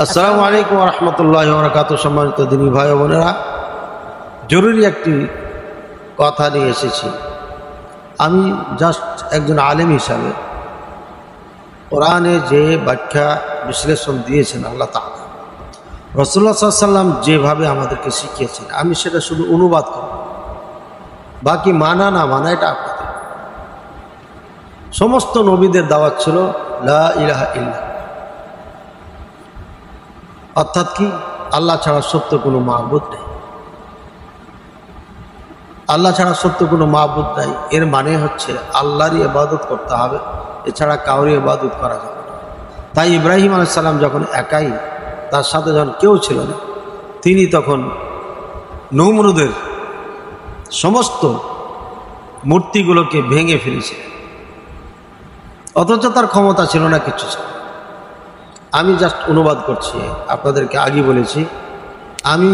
আসসালামু আলাইকুম ওয়া রাহমাতুল্লাহি ওয়া বারাকাতুহু। সম্মানিত দিনী ভাই ও বোনেরা, জরুরি একটি কথা নিয়ে এসেছি। আমি জাস্ট একজন আলেম হিসাবে কোরআনে যে ব্যাখ্যা বিশ্লেষণ দিয়েছেন আল্লাহ তাআলা, রাসূলুল্লাহ সাল্লাল্লাহু আলাইহি ওয়াসাল্লাম যেভাবে আমাদেরকে শিখিয়েছেন, আমি সেটা শুধু অনুবাদ করব, বাকি মানা না মানা এটা আপনাদের। সমস্ত নবীদের দাওয়াত ছিল লা ইলাহা ইল্লাল্লাহ, অর্থাৎ কি আল্লাহ ছাড়া সত্য কোনো মাবুদ নেই। আল্লাহ ছাড়া সত্য কোনো মাবুদ নাই, এর মানে হচ্ছে আল্লাহরই ইবাদত করতে হবে, এছাড়া কাউরি ইবাদত করা যাবে না। তাই ইব্রাহিম আলাইহিস সালাম যখন একাই, তার সাথে যখন কেউ ছিল না, তিনি তখন নমরুদের সমস্ত মূর্তিগুলোকে ভেঙে ফেলেছিলেন, অথচ তার ক্ষমতা ছিল না কিছু ছিল। আমি জাস্ট অনুবাদ করছি, আপনাদেরকে আগে বলেছি আমি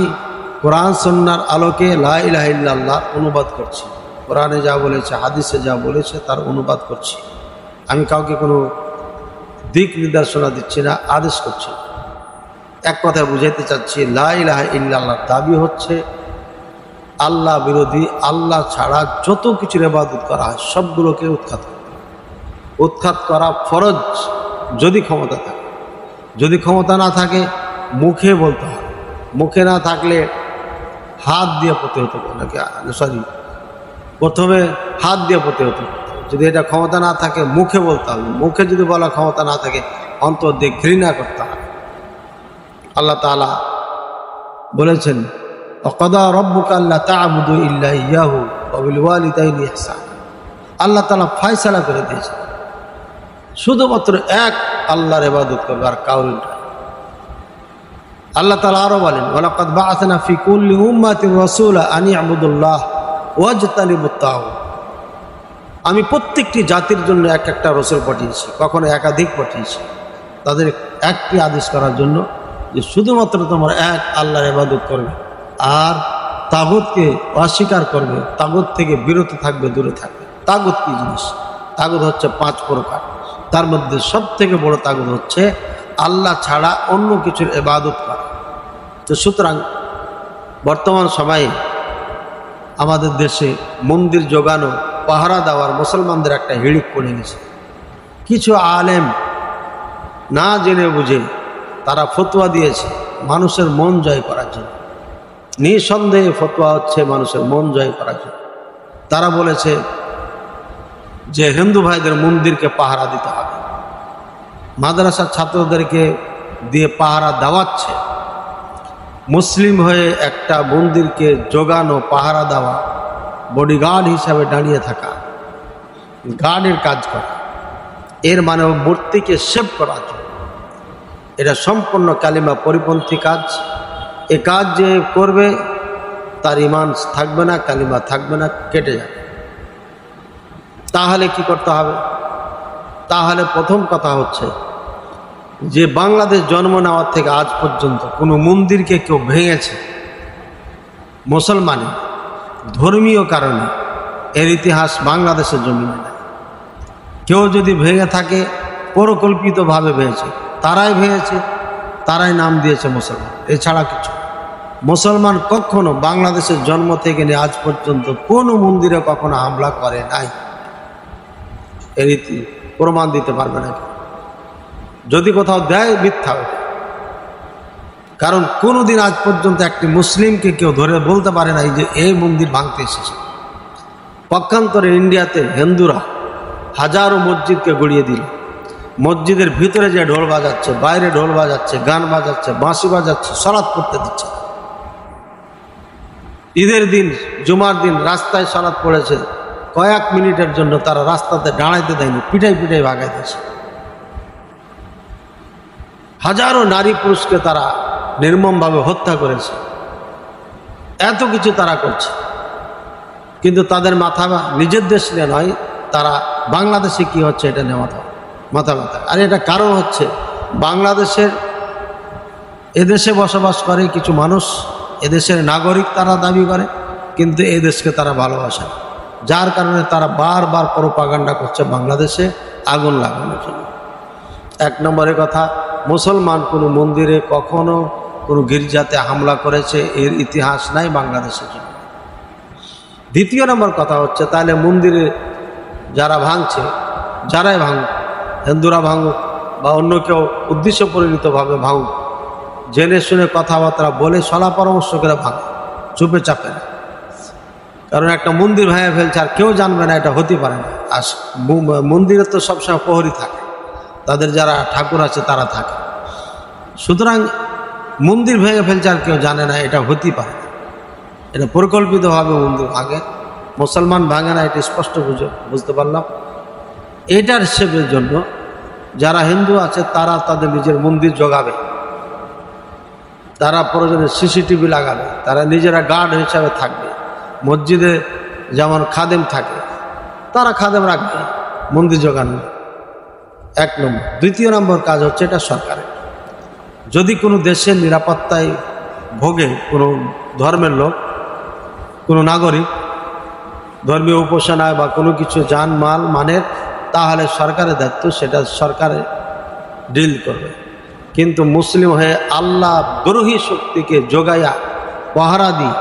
কোরআন সুন্নাহর আলোকে লা ইলাহা ইল্লাল্লাহ অনুবাদ করছি। কোরআনে যা বলেছে, হাদিসে যা বলেছে তার অনুবাদ করছি। আমি কাউকে কোনো দিক নির্দেশনা দিচ্ছি না, আদেশ করছি। এক কথায় বুঝাইতে চাচ্ছি, লা ইলাহা ইল্লাল্লাহর দাবি হচ্ছে আল্লাহ বিরোধী, আল্লাহ ছাড়া যত কিছুর ইবাদত করা হয় সবগুলোকে উৎখাত করা। উৎখাত করা ফরজ যদি ক্ষমতা থাকে। যদি ক্ষমতা না থাকে মুখে বলতে হবে, মুখে না থাকলে হাত দিয়ে প্রতিহত করবে, নাকি প্রথমে হাত দিয়ে প্রতিহত করতে হবে। যদি এটা ক্ষমতা না থাকে মুখে বলতে হবে, মুখে যদি বলা ক্ষমতা না থাকে অন্তর দিয়ে ঘৃণা করতে হবে। আল্লাহ তাআলা বলেছেন, ওয়াকাদা রাব্বুকা আল্লা তা'বুদু ইল্লা ইয়্যাহু ওয়া বিল ওয়ালিদাইনি ইহসানা। আল্লাহ তাআলা ফয়সালা করে দিয়েছেন শুধুমাত্র এক আল্লাহর ইবাদত করবে, আর কাউরি না। আল্লাহ তাআলা আরো বলেন, ওয়ালাকাদ বা'আসনা ফি কুল্লি উম্মাতিন রাসূলা আন ই'বুদুল্লাহ ওয়াজতানিবুত তাগুত। আমি প্রত্যেকটি জাতির জন্য এক একটা রাসূল পাঠিয়েছি, কখনো একাধিক পাঠিয়েছি, তাদের একটি আদেশ করার জন্য যে শুধুমাত্র তোমার এক আল্লাহর ইবাদত করবে, আর তাগুতকে অস্বীকার করবে, তাগুত থেকে বিরত থাকবে, দূরে থাকবে। তাগুত কি জিনিস? তাগুত হচ্ছে 5 প্রকার। তার মধ্যে সব থেকে বড় তাগুত হচ্ছে আল্লাহ ছাড়া অন্য কিছুর ইবাদত করা। তো সুতরাং বর্তমান সময়ে আমাদের দেশে মন্দির জোগানো, পাহারা দেওয়ার মুসলমানদের একটা হিড়িক পড়ে গেছে। কিছু আলেম না জেনে বুঝে তারা ফতোয়া দিয়েছে মানুষের মন জয় করার জন্য। নিঃসন্দেহে ফতোয়া হচ্ছে মানুষের মন জয় করার জন্য। তারা বলেছে যে হিন্দু ভাইদের মন্দিরকে পাহারা দিতে হবে, মাদ্রাসার ছাত্রদেরকে দিয়ে পাহারা দেওয়াচ্ছে। মুসলিম হয়ে একটা মন্দিরকে জোগানো, পাহারা দেওয়া, বডিগার্ড হিসাবে দাঁড়িয়ে থাকা, গার্ডের কাজ করা, এর মানে মূর্তিকে সেভ করার জন্য। এটা সম্পূর্ণ কালিমা পরিপন্থী কাজ। এ কাজ যে করবে তার ঈমান থাকবে না, কালিমা থাকবে না, কেটে যাবে। তাহলে কি করতে হবে? তাহলে প্রথম কথা হচ্ছে যে বাংলাদেশ জন্ম নেওয়ার থেকে আজ পর্যন্ত কোনো মন্দিরকে কেউ ভেঙেছে মুসলমানে ধর্মীয় কারণে, এর ইতিহাস বাংলাদেশের জমিনে নেই। কেউ যদি ভেঙে থাকে পরিকল্পিতভাবে ভেঙেছে, তারাই ভেঙেছে, তারাই নাম দিয়েছে মুসলমান, এছাড়া কিছু। মুসলমান কখনো বাংলাদেশের জন্ম থেকে নিয়ে আজ পর্যন্ত কোনো মন্দিরে কখনো হামলা করে নাই। এর প্রমাণ দিতে পারবে না। যদি কোথাও দেয় মিথ্যা হবে, কারণ কোনোদিন আজ পর্যন্ত একটি মুসলিমকে কেউ ধরে বলতে পারে নাই যে এই মন্দির ভাঙতে এসেছে। পক্ষান্তরে ইন্ডিয়াতে হিন্দুরা হাজারো মসজিদকে গড়িয়ে দিল। মসজিদের ভিতরে যে ঢোল বাজাচ্ছে, বাইরে ঢোল বাজাচ্ছে, গান বাজাচ্ছে, বাঁশি বাজাচ্ছে, সালাত পড়তে দিচ্ছে। ঈদের দিন, জুমার দিন রাস্তায় সালাত পড়েছে, কয়েক মিনিটের জন্য তারা রাস্তাতে দাঁড়াইতে দেয়নি, পিটাই পিটাই ভাগাই দিয়েছে। হাজারো নারী পুরুষকে তারা নির্মমভাবে হত্যা করেছে। এত কিছু তারা করছে, কিন্তু তাদের মাথা নিজের দেশ নিয়ে নয়, তারা বাংলাদেশে কি হচ্ছে এটা নিয়ে মাথা। আর এটা কারণ হচ্ছে বাংলাদেশের, এদেশে বসবাস করে কিছু মানুষ, এদেশের নাগরিক তারা দাবি করে, কিন্তু এদেশকে তারা ভালোবাসে, যার কারণে তারা বারবার প্রোপাগান্ডা করছে বাংলাদেশে আগুন লাগানোর জন্য। 1 নম্বরের কথা। মুসলমান কোনো মন্দিরে কখনো কোনো গির্জাতে হামলা করেছে এর ইতিহাস নাই বাংলাদেশের জন্য। দ্বিতীয় নম্বর কথা হচ্ছে, তাহলে মন্দিরে যারা ভাঙছে, যারাই ভাঙুক, হিন্দুরা ভাঙুক বা অন্য কেউ উদ্দেশ্য পরিণতভাবে ভাঙুক, জেনে শুনে কথাবার্তা বলে সলা পরামর্শ করে ভাঙে, চুপে চাপে না। কারণ একটা মন্দির ভেঙে ফেলছে আর কেউ জানবে না, এটা হতে পারে না। আর মন্দিরে তো সবসময় প্রহরী থাকে, তাদের যারা ঠাকুর আছে তারা থাকে। সুতরাং মন্দির ভেঙে ফেলছে আর কেউ জানে না, এটা হতেই পারে না। এটা পরিকল্পিতভাবে মন্দির ভাঙে, মুসলমান ভাঙে না, এটা স্পষ্ট বুঝতে পারলাম। এটার সেবের জন্য যারা হিন্দু আছে তারা তাদের নিজের মন্দির জোগাবে, তারা প্রয়োজনে সিসিটিভি লাগাবে, তারা নিজেরা গার্ড হিসাবে থাকবে। মসজিদে যেমন খাদেম থাকে, তারা খাদেম রাখবে, মন্দির জোগানো। এক নম্বর। দ্বিতীয় নম্বর কাজ হচ্ছে এটা সরকারের। যদি কোনো দেশের নিরাপত্তায় ভোগে কোনো ধর্মের লোক, কোনো নাগরিক ধর্মীয় উপাসনায় বা কোনো কিছু জানমাল মানের, তাহলে সরকারের দায়িত্ব, সেটা সরকারে ডিল করবে। কিন্তু মুসলিম হয়ে আল্লাহ দ্রোহী শক্তিকে যোগাইয়া পাহারা দিয়ে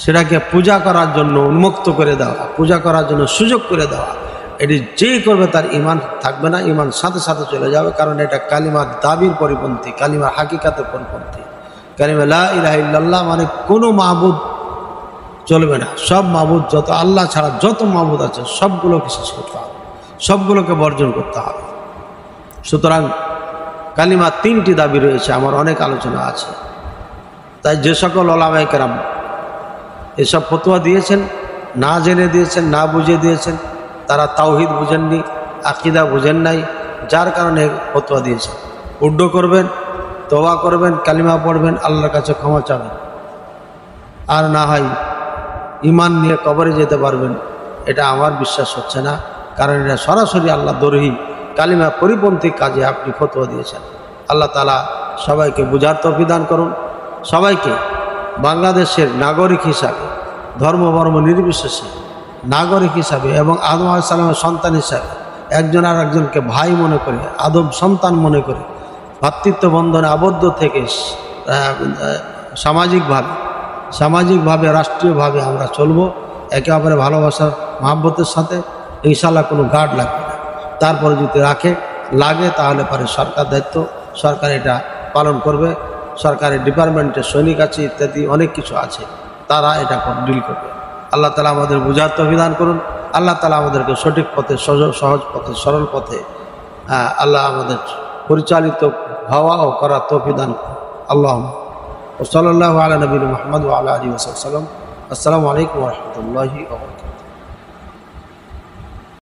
সেটাকে পূজা করার জন্য উন্মুক্ত করে দেওয়া, পূজা করার জন্য সুযোগ করে দেওয়া, এটি যেই করবে তার ঈমান থাকবে না, ঈমান সাথে সাথে চলে যাবে। কারণ এটা কালিমার দাবির পরিপন্থী, কালিমার হাকিকাতের পরিপন্থী। কালিমা লা ইলাহা ইল্লাল্লাহ মানে কোনো মাবুদ চলবে না, সব মাবুদ, যত আল্লাহ ছাড়া যত মাবুদ আছে সবগুলোকে শেষ করতে হবে, সবগুলোকে বর্জন করতে হবে। সুতরাং কালিমার তিনটি দাবি রয়েছে, আমার অনেক আলোচনা আছে। তাই যে সকল ওলামায়ে কেরাম এসব ফতোয়া দিয়েছেন, না জেনে দিয়েছেন, না বুঝে দিয়েছেন, তারা তাওহীদ বুঝেননি, আকীদা বুঝেন নাই, যার কারণে ফতোয়া দিয়েছেন। উড্ড করবেন, তওবা করবেন, কালিমা পড়বেন, আল্লাহর কাছে ক্ষমা চাবেন, আর না হয় ঈমান নিয়ে কবরে যেতে পারবেন। এটা আমার বিশ্বাস হচ্ছে না, কারণ এটা সরাসরি আল্লাহ দ্রোহী কালিমা পরিপন্থী কাজে আপনি ফতোয়া দিয়েছেন। আল্লাহ তাআলা সবাইকে বুঝার তৌফিক দান করুন। সবাইকে বাংলাদেশের নাগরিক হিসাবে, ধর্ম বর্ম নির্বিশেষে নাগরিক হিসাবে এবং আদম আলাইহিস সালামের সন্তান হিসাবে একজন আর একজনকে ভাই মনে করে, আদম সন্তান মনে করে ভ্রাতৃত্ব বন্ধনে আবদ্ধ থেকে সামাজিকভাবে রাষ্ট্রীয়ভাবে আমরা চলব, একে অপরের ভালোবাসার মহব্বতের সাথে। ইনশাআল্লাহ কোনো গার্ড লাগবে না। তারপরে যদি লাগে তাহলে পরে সরকার দায়িত্ব, সরকার এটা পালন করবে। সরকারের ডিপার্টমেন্টের সৈনিক আছে, ইত্যাদি অনেক কিছু আছে, তারা এটা ডিল করবে। আল্লাহ তাআলা আমাদের বুঝার তৌফিক দান করুন। আল্লাহ তাআলা আমাদেরকে সঠিক পথে, সহজ পথে, সরল পথে আল্লাহ আমাদের পরিচালিত হওয়া ও করার তৌফিক দান করুন। আল্লাহুম্মা ওয়া সাল্লাল্লাহু আলা নবিয়িনা মুহাম্মদ ওয়া আলা আলিহি ওয়া সাল্লাম। আসসালামু আলাইকুম ওয়া রাহমাতুল্লাহি ওয়া বারাকাতুহু।